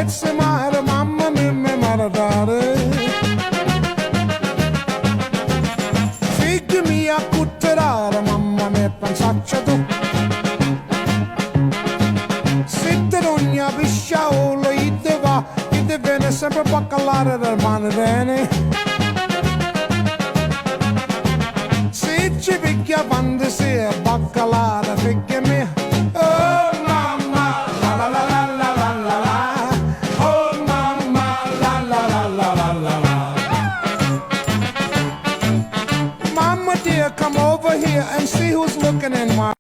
pezzi mare, mamma mia, mi maradare. Figli mia, cutterare, mamma mia, pensaccia tu. Sitte ogni pisciaolo, ide va, ide viene sempre baccalare del manrene. Se ci picchia fantasia, baccalare, figli mia. Oh mamma, la la la la la la la la. Oh mamma, la la la la la la la. Mama dear, come over here and see who's looking in my